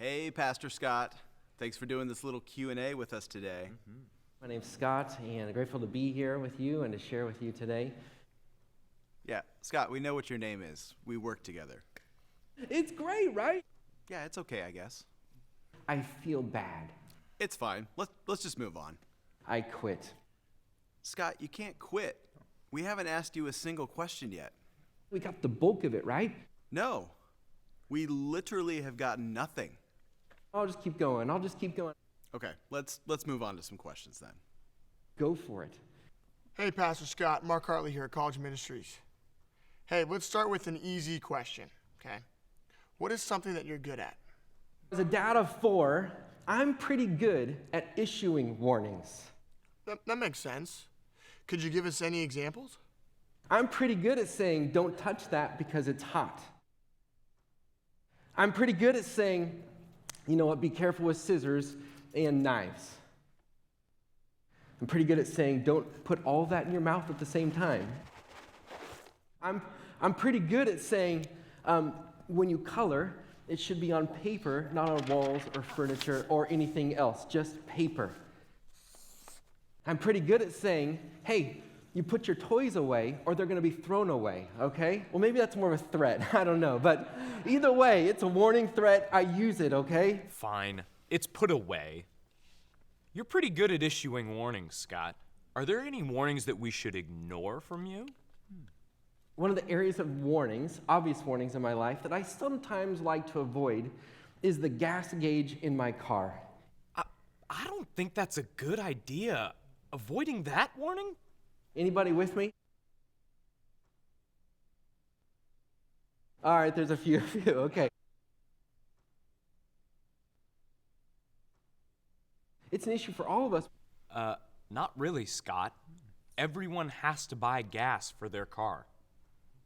Hey, Pastor Scott. Thanks for doing this little Q&A with us today. My name's Scott, and I'm grateful to be here with you and to share with you today. Yeah, Scott, we know what your name is. We work together. It's great, right? Yeah, it's okay, I guess. I feel bad. It's fine. Let's just move on. I quit. Scott, you can't quit. We haven't asked you a single question yet. We got the bulk of it, right? No, we literally have gotten nothing. I'll just keep going. Okay, let's move on to some questions then. Go for it. Hey, Pastor Scott, Mark Hartley here at College Ministries. Hey, let's start with an easy question, okay? What is something that you're good at? As a dad of 4, I'm pretty good at issuing warnings. That makes sense. Could you give us any examples? I'm pretty good at saying, don't touch that because it's hot. I'm pretty good at saying, you know what, be careful with scissors and knives. I'm pretty good at saying, don't put all that in your mouth at the same time. I'm pretty good at saying, when you color, it should be on paper, not on walls or furniture or anything else, just paper. I'm pretty good at saying, hey, you put your toys away or they're going to be thrown away, okay? Well, maybe that's more of a threat. I don't know. But either way, it's a warning threat. I use it, okay? Fine. It's put away. You're pretty good at issuing warnings, Scott. Are there any warnings that we should ignore from you? One of the areas of warnings, obvious warnings in my life, that I sometimes like to avoid is the gas gauge in my car. I don't think that's a good idea. Avoiding that warning? Anybody with me? All right, there's a few of you, okay. It's an issue for all of us. Not really, Scott. Everyone has to buy gas for their car.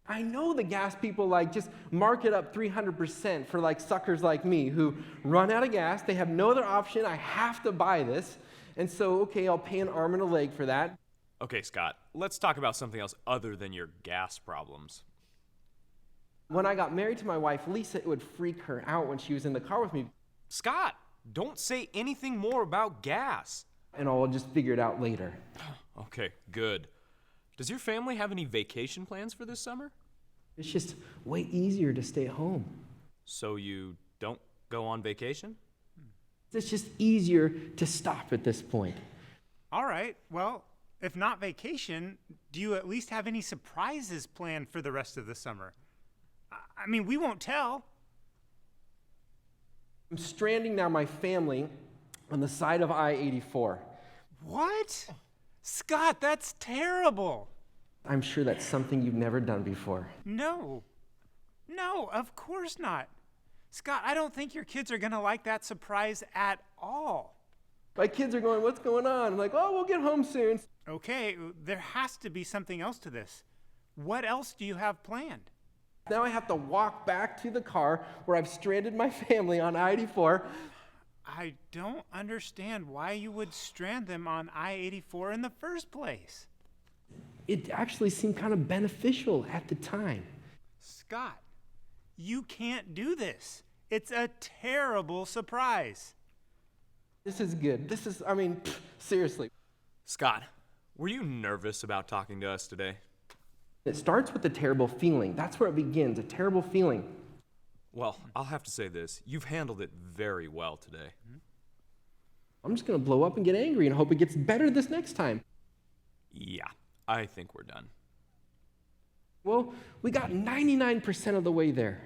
I know the gas people just mark it up 300% for suckers like me who run out of gas. They have no other option. I have to buy this. And so, okay, I'll pay an arm and a leg for that. Okay, Scott, let's talk about something else other than your gas problems. When I got married to my wife, Lisa, it would freak her out when she was in the car with me. Scott, don't say anything more about gas. And I'll just figure it out later. Okay, good. Does your family have any vacation plans for this summer? It's just way easier to stay home. So you don't go on vacation? It's just easier to stop at this point. All right, well, if not vacation, do you at least have any surprises planned for the rest of the summer? I mean, we won't tell. I'm stranding now my family on the side of I-84. What? Scott, that's terrible. I'm sure that's something you've never done before. No, of course not. Scott, I don't think your kids are gonna like that surprise at all. My kids are going, what's going on? I'm like, oh, we'll get home soon. Okay, there has to be something else to this. What else do you have planned? Now I have to walk back to the car where I've stranded my family on I-84. I don't understand why you would strand them on I-84 in the first place. It actually seemed kind of beneficial at the time. Scott, you can't do this. It's a terrible surprise. This is good. Seriously. Scott, were you nervous about talking to us today? It starts with a terrible feeling. That's where it begins, a terrible feeling. Well, I'll have to say this. You've handled it very well today. I'm just going to blow up and get angry and hope it gets better this next time. Yeah, I think we're done. Well, we got 99% of the way there.